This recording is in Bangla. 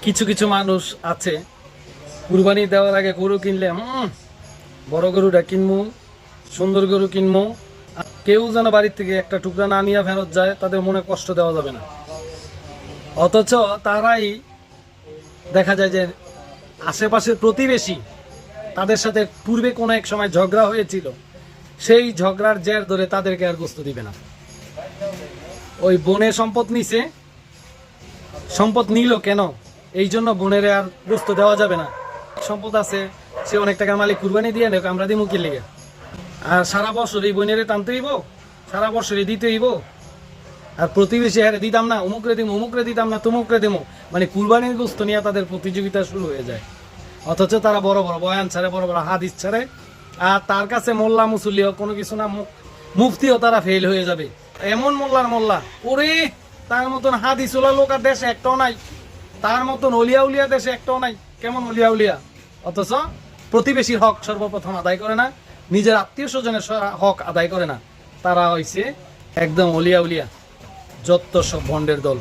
কিছু কিছু মানুষ আছে কুরবানি দেওয়ার আগে গরু কিনলে বড় গরুটা কিনবো, সুন্দর গরু কিনবো, কেউ যেন বাড়ির থেকে একটা টুকরা না নিয়ে ফেরত যায়, তাদের মনে কষ্ট দেওয়া যাবে না। অথচ তারাই দেখা যায় যে আশেপাশের প্রতিবেশী, তাদের সাথে পূর্বে কোনো এক সময় ঝগড়া হয়েছিল, সেই ঝগড়ার জের ধরে তাদেরকে আর গোস্ত দিবে না। ওই বোনের সম্পদ নিছে, সম্পদ নিল কেন, এই জন্য বোনের আর গোস্ত দেওয়া যাবে না। সম্পদ আছে, সে অনেক টাকার মালিক, কুরবানি দিয়ে নেক, আমরা দিমু কি লেগে? আর সারা বছর এই বোনেরে টানতে হইব, সারা বছরই দিতে হইব। আর প্রতিবেশী হারে দিতাম না, অমুকরে দিমু, অমুকরে দিতাম না, তুমুকরে দিমু, মানে কুরবানির গোস্ত নিয়ে তাদের প্রতিযোগিতা শুরু হয়ে যায়। অথচ তারা বড় বড় বয়ান ছাড়ে, বড় বড় হাদিস ছাড়ে, আর তার কাছে মোল্লা মুসল্লিও কোনো কিছু না, মুফতিও তারা ফেল হয়ে যাবে। এমন মোল্লার মোল্লা, ওরে তার মতন হাদিস ওলা লোক আর দেশে একটাও নাই, তার মতন অলিয়া উলিয়া দেশে একটাও নাই। কেমন অলিয়া উলিয়া? অথচ প্রতিবেশীর হক সর্বপ্রথম আদায় করে না, নিজের আত্মীয় স্বজনের হক আদায় করে না। তারা হয়েছে একদম অলিয়া উলিয়া, যত সব ভণ্ডের দল।